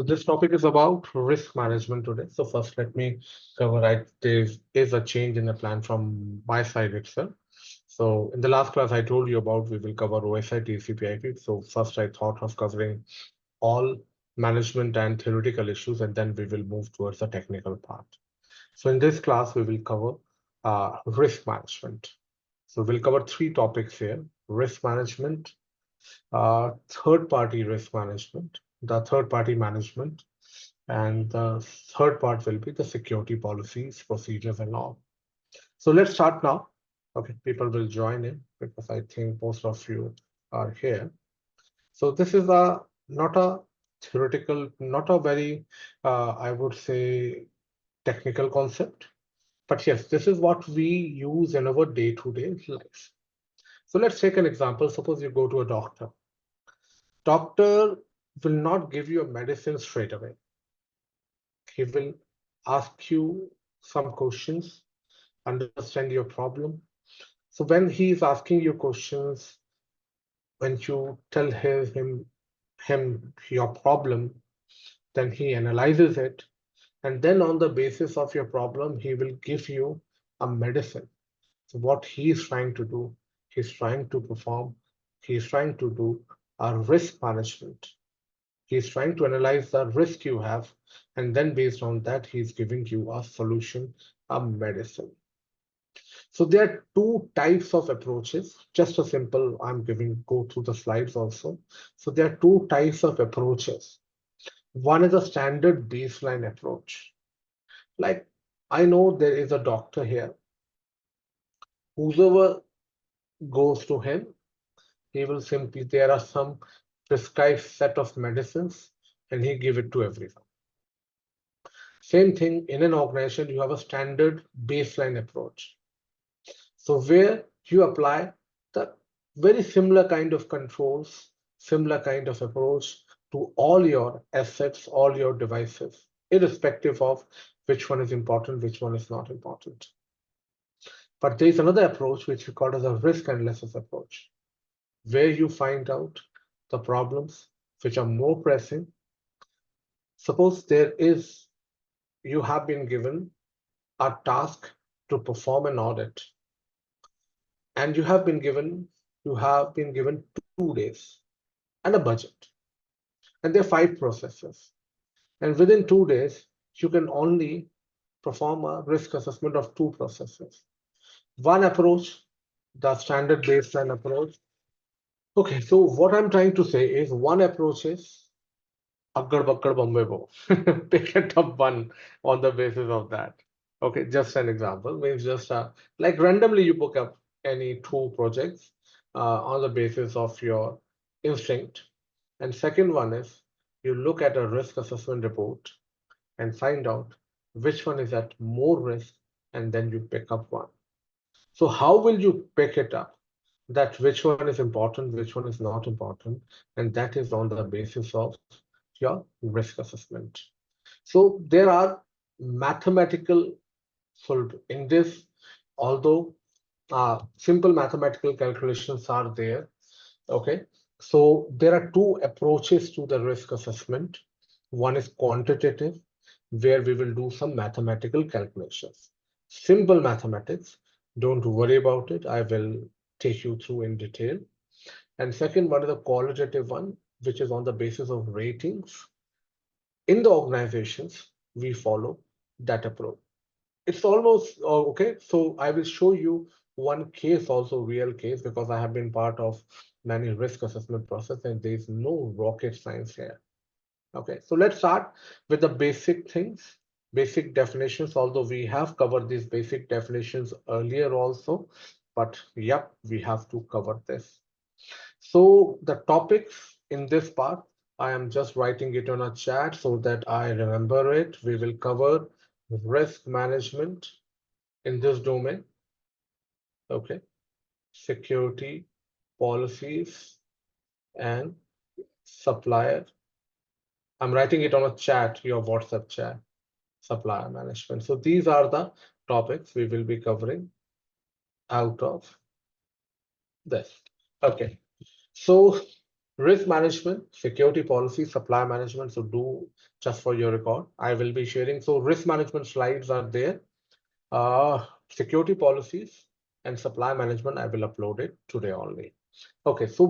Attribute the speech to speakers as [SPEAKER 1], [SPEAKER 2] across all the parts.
[SPEAKER 1] this topic is about risk management today. So first, let me cover right. There is a change in the plan from my side itself. So in the last class, I told you about we will cover OSI, TCP/IP. So first, I thought of covering all management and theoretical issues, and then we will move towards the technical part. So in this class, we will cover risk management. So we'll cover three topics here: risk management, third-party risk management, the third-party management, and the third part will be the security policies, procedures, and all. So let's start now. Okay, people will join in because I think most of you are here. So this is a not a theoretical, not a very, I would say, technical concept. But yes, this is what we use in our day-to-day life. So let's take an example. Suppose you go to a doctor. Doctor will not give you a medicine straight away. He will ask you some questions, understand your problem. So when he is asking you questions, when you tell him your problem, then he analyzes it. And then on the basis of your problem, he will give you a medicine. So what he is trying to do, he's trying to perform, he's trying to do a risk management. He's trying to analyze the risk you have, and then based on that, he's giving you a solution, a medicine. So there are two types of approaches. Just a simple, go through the slides also. So there are two types of approaches. One is a standard baseline approach. Like I know there is a doctor here. Whoever goes to him, he will simply, there are some prescribed set of medicines and he give it to everyone. Same thing in an organization, you have a standard baseline approach. So where you apply the very similar kind of controls, similar kind of approach to all your assets, all your devices, irrespective of which one is important, which one is not important. But there is another approach which we call as a risk analysis approach, where you find out the problems which are more pressing. Suppose you have been given a task to perform an audit, and you have been given 2 days and a budget, and there are 5 processes, and within 2 days you can only perform a risk assessment of 2 processes. One approach, the standard baseline approach. Okay, so what I'm trying to say is one approach is Akkad Bakkad Bombay Bo. Pick a top one on the basis of that. Okay, just an example means just like randomly you book up any 2 projects on the basis of your instinct. And second one is you look at a risk assessment report and find out which one is at more risk, and then you pick up one. So how will you pick it up? That which one is important, which one is not important, and that is on the basis of your risk assessment. So there are mathematical, so in this, although simple mathematical calculations are there, okay, so there are 2 approaches to the risk assessment. One is quantitative, where we will do some mathematical calculations. Simple mathematics, don't worry about it. I will take you through in detail. And second one is a qualitative one, which is on the basis of ratings. In the organizations, we follow that approach. It's almost okay. So I will show you one case, also real case, because I have been part of many risk assessment process and there is no rocket science here. Okay, so let's start with the basic things, basic definitions, although we have covered these basic definitions earlier also, but yep, we have to cover this. So the topics in this part, I am just writing it on a chat so that I remember it. We will cover risk management in this domain. Okay, security, policies, and supplier. I'm writing it on a chat, your WhatsApp chat, supplier management. So these are the topics we will be covering out of this. Okay, so Risk management, security policy, supply management. So do just for your record, I will be sharing. So risk management slides are there. Security policies and supply management, I will upload it today only. Okay, so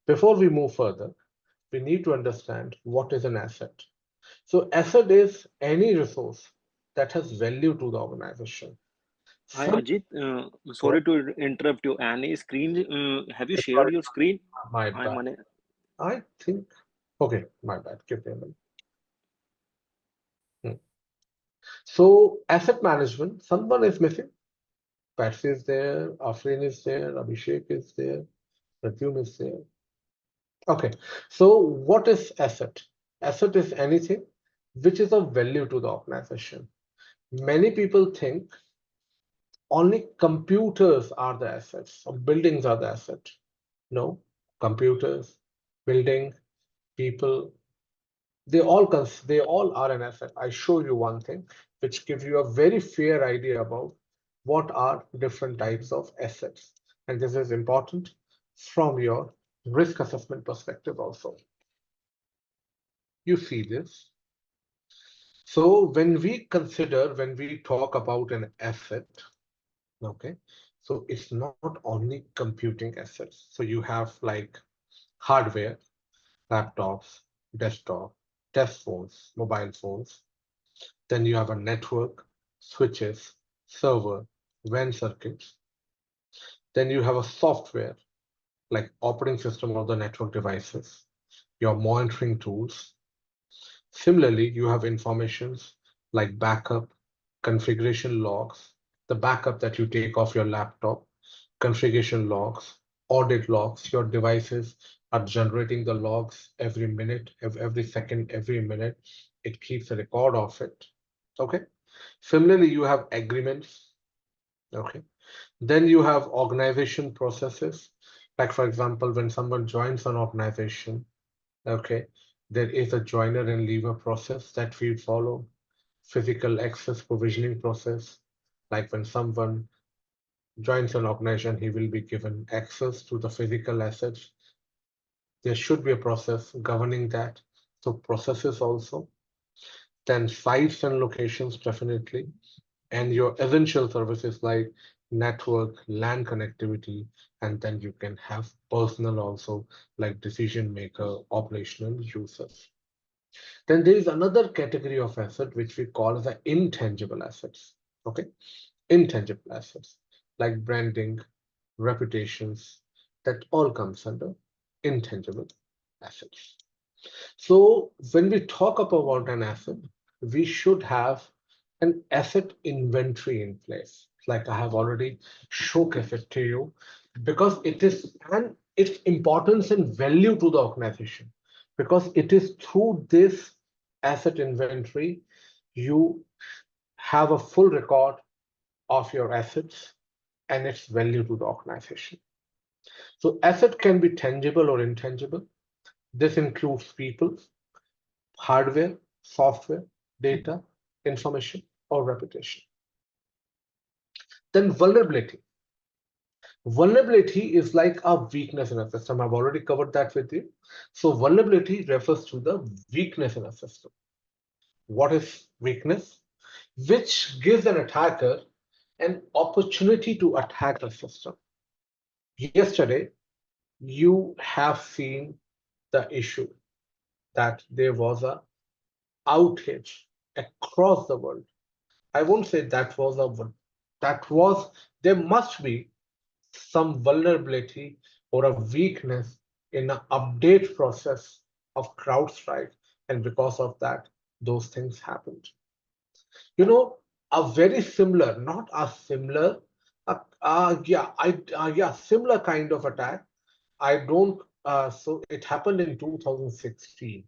[SPEAKER 1] before we move further, we need to understand what is an asset. So asset is any resource that has value to the organization.
[SPEAKER 2] Hi
[SPEAKER 1] Some
[SPEAKER 2] Ajit, sorry to interrupt you. Any screen? Have you shared
[SPEAKER 1] sorry,
[SPEAKER 2] your screen?
[SPEAKER 1] my
[SPEAKER 2] I'm
[SPEAKER 1] bad.
[SPEAKER 2] on.
[SPEAKER 1] I think okay, my bad. Give me a minute. Hmm. So asset management, someone is missing. Patsy is there, Afrin is there, Abhishek is there, Pratyum is there. Okay, so what is asset? Asset is anything which is of value to the organization. Many people think only computers are the assets or buildings are the asset. No, computers, building, people, they all are an asset. I show you one thing which gives you a very fair idea about what are different types of assets. And this is important from your risk assessment perspective also. You see this. So when we talk about an asset, okay, so it's not only computing assets. So you have like hardware, laptops, desktop, desk phones, mobile phones. Then you have a network, switches, server, WAN circuits. Then you have a software like operating system of the network devices, your monitoring tools. Similarly, you have informations like backup, configuration logs, the backup that you take off your laptop, configuration logs, audit logs. Your devices are generating the logs every minute, every second, every minute. It keeps a record of it. Okay. Similarly, you have agreements. Okay. Then you have organization processes. Like, for example, when someone joins an organization, okay, there is a joiner and leaver process that we follow, physical access provisioning process. Like when someone joins an organization, he will be given access to the physical assets. There should be a process governing that. So processes also. Then sites and locations, definitely. And your essential services like network, LAN connectivity, and then you can have personal also like decision maker, operational users. Then there is another category of asset which we call as the intangible assets. Okay, intangible assets like branding, reputations, that all comes under intangible assets. So when we talk about an asset, we should have an asset inventory in place. Like I have already showcased it to you because it is and its importance and value to the organization because it is through this asset inventory you have a full record of your assets and its value to the organization. So asset can be tangible or intangible. This includes people, hardware, software, data, information, or reputation. Then vulnerability. Vulnerability is like a weakness in a system. I've already covered that with you. So vulnerability refers to the weakness in a system. What is weakness? Which gives an attacker an opportunity to attack a system. Yesterday, you have seen the issue that there was a outage across the world. I won't say that was there must be some vulnerability or a weakness in the update process of CrowdStrike, and because of that, those things happened. You know, a very similar, not a similar, similar kind of attack. I don't. So it happened in 2016.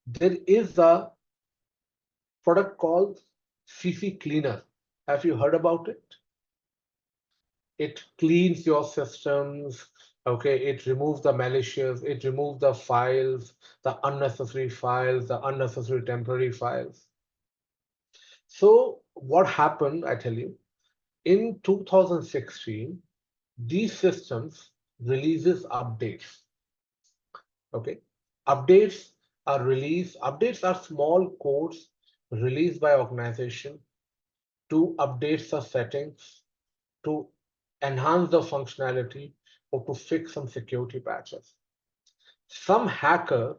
[SPEAKER 1] There is a product called CC Cleaner. Have you heard about it? It cleans your systems. Okay, it removes the malicious, it removes the files, the unnecessary temporary files. So what happened, I tell you, in 2016, these systems releases updates. Okay. Updates updates are small codes released by organization to update the settings, to enhance the functionality, or to fix some security patches. Some hacker,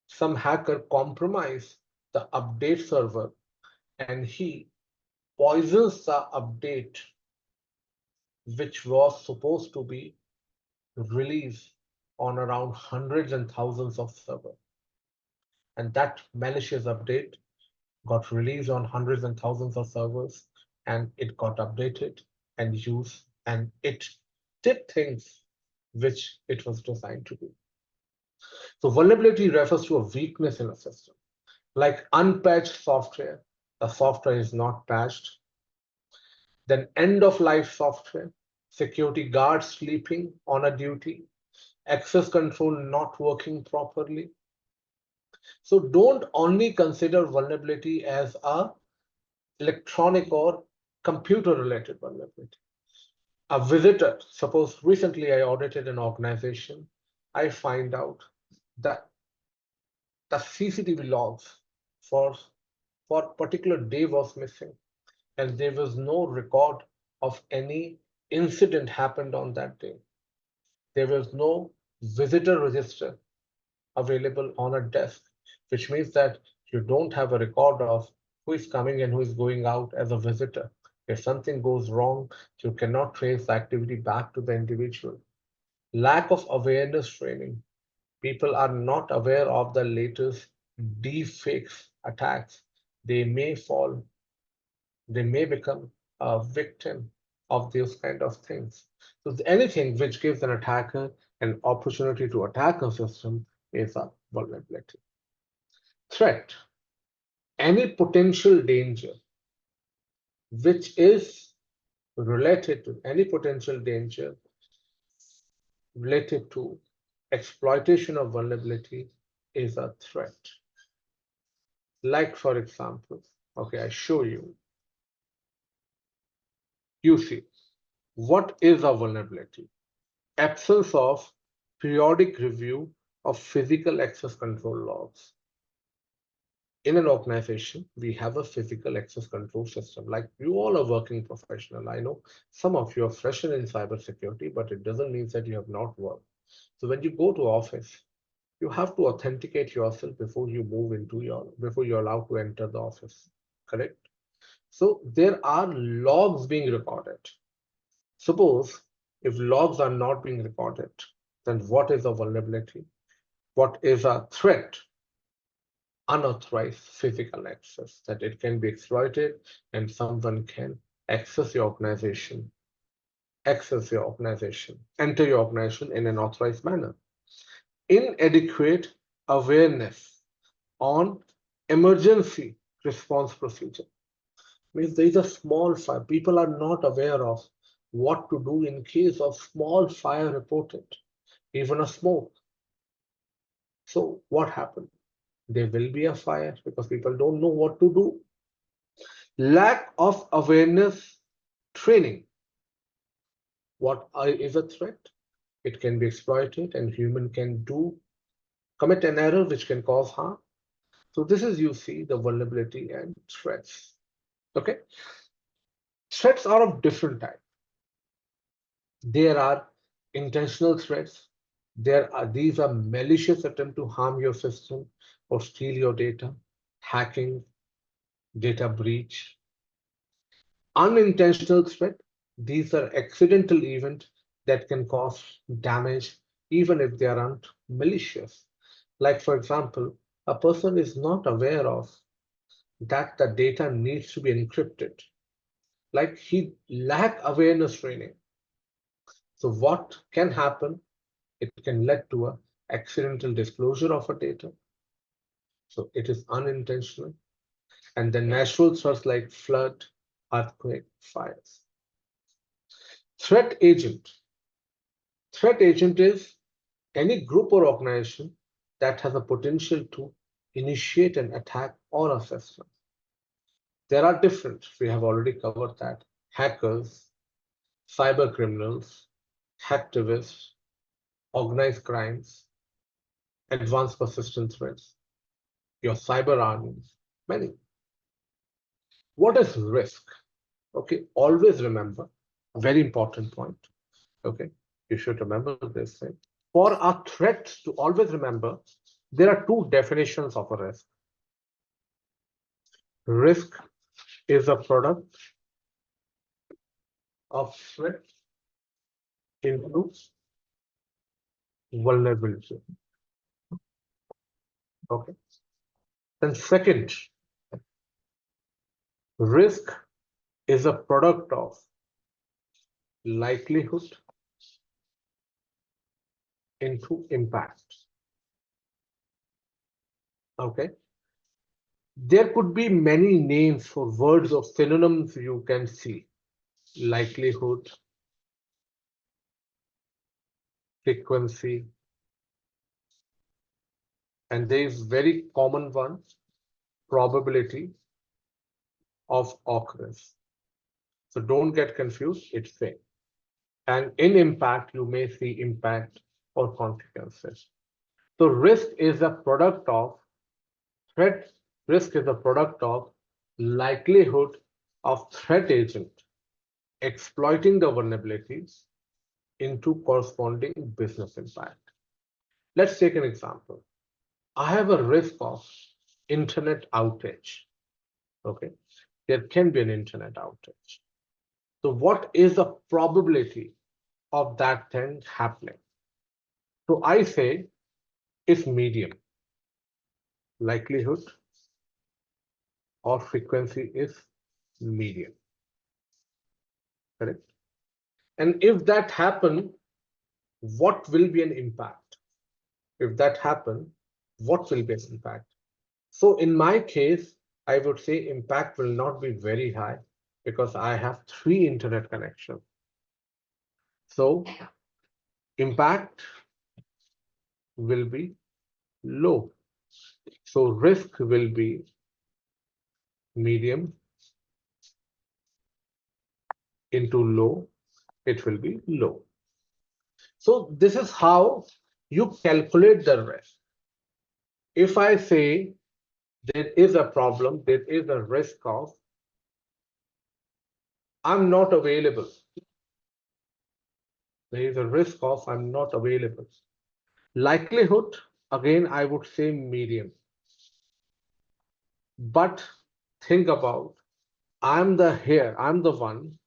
[SPEAKER 1] some hacker compromise the update server and he poisons the update which was supposed to be released on around hundreds and thousands of servers. And that malicious update got released on hundreds and thousands of servers and it got updated and used and it did things which it was designed to do. So vulnerability refers to a weakness in a system, like unpatched software. The software is not patched. Then end of life software, security guards sleeping on a duty, access control not working properly. So don't only consider vulnerability as a electronic or computer related vulnerability. A visitor, suppose recently I audited an organization, I find out that the CCTV logs for particular day was missing and there was no record of any incident happened on that day. There was no visitor register available on a desk, which means that you don't have a record of who is coming and who is going out as a visitor. If something goes wrong, you cannot trace the activity back to the individual. Lack of awareness training. People are not aware of the latest deepfakes attacks. They may fall, they may become a victim of those kind of things. So anything which gives an attacker an opportunity to attack a system is a vulnerability. Threat, any potential danger which is related to any potential danger related to exploitation of vulnerability is a threat. Like for example, okay, I show you, you see, what is a vulnerability? Absence of periodic review of physical access control logs. In an organization, we have a physical access control system. Like you all are working professional. I know some of you are fresher in cybersecurity, but it doesn't mean that you have not worked. So when you go to office, you have to authenticate yourself before you move into before you're allowed to enter the office. Correct? So there are logs being recorded. Suppose if logs are not being recorded, then what is a vulnerability? What is a threat? Unauthorized physical access, that it can be exploited and someone can access your organization, enter your organization in an authorized manner. Inadequate awareness on emergency response procedure means there is a small fire. People are not aware of what to do in case of small fire reported, even a smoke. So what happened? There will be a fire because people don't know what to do. Lack of awareness training. What is a threat? It can be exploited and human can commit an error which can cause harm. So this is, you see, the vulnerability and threats. Okay. Threats are of different types. There are intentional threats. These are malicious attempt to harm your system or steal your data, hacking, data breach. Unintentional threat, these are accidental events that can cause damage even if they aren't malicious. Like for example, a person is not aware of that the data needs to be encrypted. Like he lack awareness training. So what can happen? It can lead to a accidental disclosure of a data. So it is unintentional. And then natural threats like flood, earthquake, fires. Threat agent. Threat agent is any group or organization that has a potential to initiate an attack or a system. There are different, we have already covered that. Hackers, cyber criminals, hacktivists, organized crimes, advanced persistent threats, your cyber armies, many. What is risk? Okay, always remember, very important point. Okay, you should remember this thing. For a threat to always remember, there are two definitions of a risk. Risk is a product of threat into vulnerability. Okay. Then second, risk is a product of likelihood into impact. Okay. There could be many names for words or synonyms you can see. Likelihood, frequency, and there is very common one, probability of occurrence. So don't get confused, it's same. And in impact, you may see impact or consequences. So risk is a product of threat. Risk is a product of likelihood of threat agent exploiting the vulnerabilities into corresponding business impact. Let's take an example. I have a risk of internet outage. Okay, there can be an internet outage. So what is the probability of that thing happening? So I say it's medium. Likelihood or frequency is medium. Correct? And if that happen, what will be an impact? If that happen, what will be an impact? So in my case, I would say impact will not be very high because I have 3 internet connections. So impact will be low. So risk will be medium into low, it will be low. So this is how you calculate the risk. If I say there is a problem, there is a risk of I'm not available. There is a risk of I'm not available. Likelihood, again, I would say medium. But think about I'm the one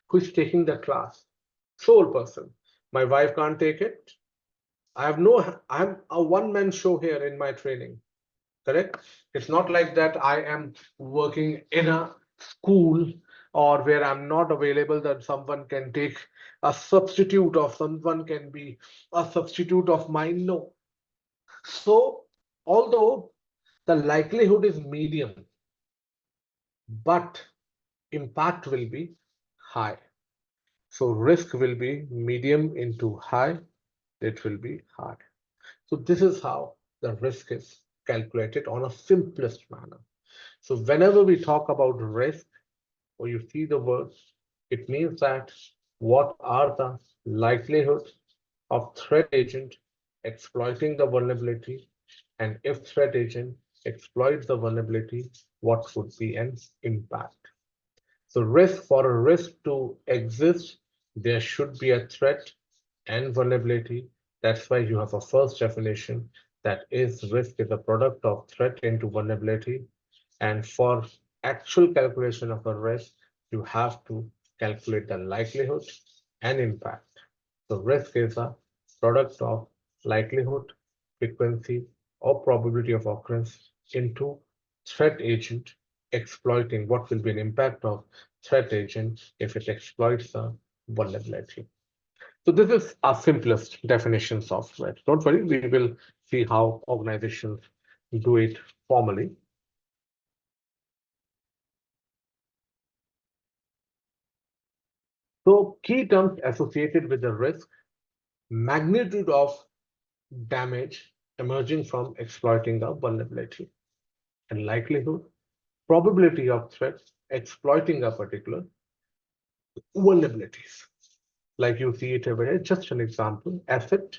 [SPEAKER 1] who's taking the class. Sole person. My wife can't take it. I'm a one-man show here in my training. Correct? It's not like that I am working in a school or where I'm not available that someone can take a substitute or someone can be a substitute of mine. No. So although the likelihood is medium, but impact will be high. So risk will be medium into high, it will be high. So this is how the risk is calculated on a simplest manner. So whenever we talk about risk or you see the words, it means that what are the likelihood of threat agent exploiting the vulnerability, and if threat agent exploits the vulnerability, what would be an impact? So risk for a risk to exist, there should be a threat and vulnerability. That's why you have a first definition that is risk is a product of threat into vulnerability. And for actual calculation of a risk, you have to calculate the likelihood and impact. So risk is a product of likelihood, frequency, or probability of occurrence into threat agent exploiting what will be an impact of threat agent if it exploits the vulnerability. So this is our simplest definitions of threat. Don't worry, we will see how organizations do it formally. So key terms associated with the risk, magnitude of damage emerging from exploiting a vulnerability, and likelihood, probability of threats exploiting a particular vulnerabilities. like you see it everywhere. Just an example: asset,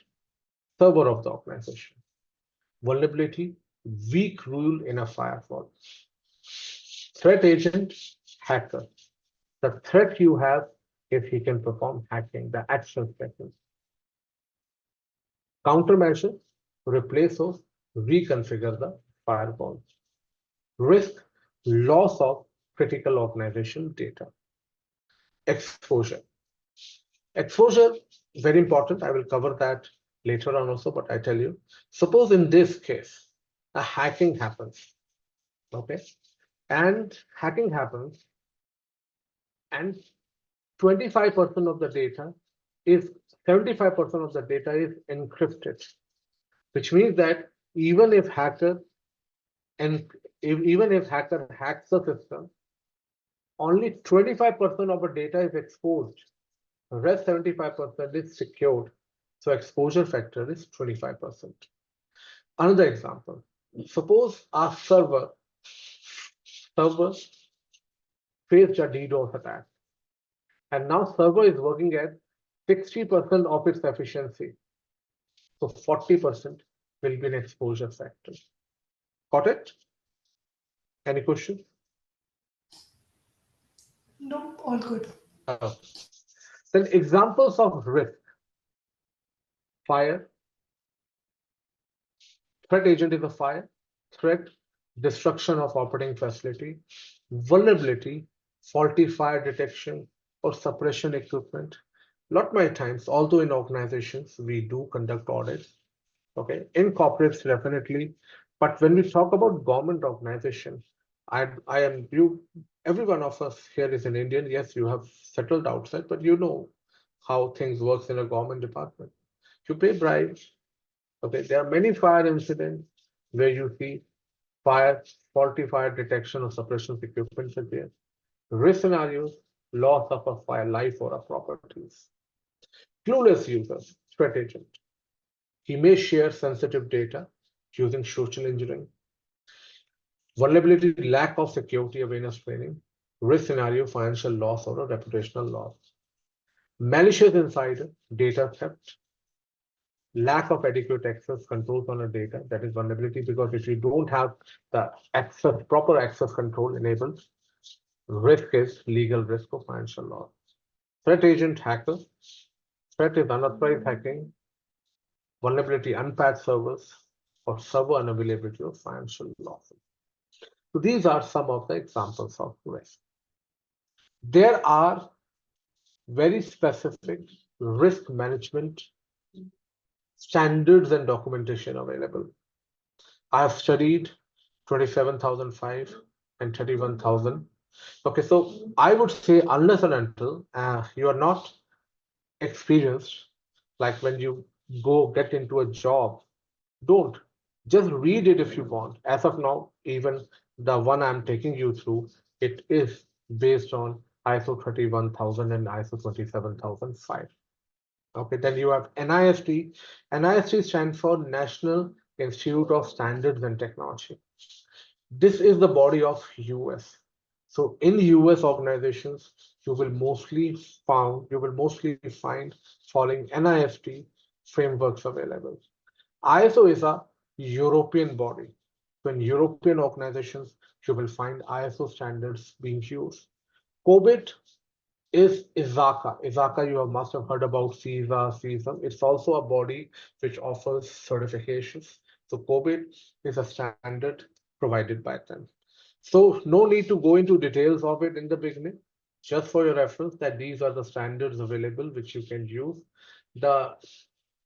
[SPEAKER 1] server of the organization; vulnerability, weak rule in a firewall; threat agent, hacker. The threat you have if he can perform hacking, the actual threat. Countermeasure, replace or reconfigure the firewall. Risk, loss of critical organization data. Exposure. Exposure, very important. I will cover that later on also, but I tell you, suppose in this case, a hacking happens, okay? And hacking happens, and 25% of the data is 75% of the data is encrypted, which means that even if hacker and even if hacker hacks the system, only 25% of the data is exposed. The rest 75% is secured. So exposure factor is 25%. Another example, suppose our server faced a DDoS attack, and now server is working at 60% of its efficiency. So 40% will be an exposure factor. Got it? Any question?
[SPEAKER 3] No, all good.
[SPEAKER 1] Oh. Then examples of risk: fire. Threat agent is a fire. Threat, destruction of operating facility. Vulnerability, faulty fire detection or suppression equipment. Lot my times, although in organizations we do conduct audits, okay, in corporates definitely, but when we talk about government organization, I am you. Every one of us here is an Indian. Yes, you have settled outside, but you know how things works in a government department. You pay bribes. Okay, there are many fire incidents where you see fire, faulty fire detection or suppression equipment is there. Risk scenarios, loss of a fire life or a properties. Clueless user, threat agent. He may share sensitive data using social engineering. Vulnerability, lack of security awareness training. Risk scenario, financial loss or a reputational loss. Malicious insider, data theft. Lack of adequate access controls on a data, that is vulnerability, because if you don't have the access, proper access control enabled, risk is legal risk of financial loss. Threat agent, hacker. Threat is unauthorized hacking, vulnerability, unpatched servers, or server unavailability or financial losses. So these are some of the examples of risk. There are very specific risk management standards and documentation available. I have studied 27,005 and 31,000. Okay, so I would say unless and until you are not experienced, like when you go get into a job, don't just read it if you want. As of now, even the one I'm taking you through, it is based on ISO 31,000 and ISO 27,005. Okay, then you have NIST. NIST stands for National Institute of Standards and Technology. This is the body of US. So in US organizations, you will mostly find following NIST frameworks available. ISO is a European body. So in European organizations, you will find ISO standards being used. COBIT is ISACA. ISACA, you must have heard about CISA. It's also a body which offers certifications. So COBIT is a standard provided by them. So no need to go into details of it in the beginning, just for your reference that these are the standards available which you can use. The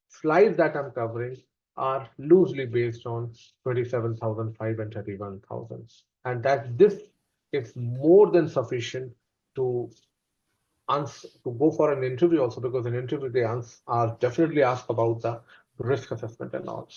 [SPEAKER 1] slides that I'm covering are loosely based on 27,005 and 31,000. And that this is more than sufficient to to go for an interview also, because in interview they are definitely asked about the risk assessment and all.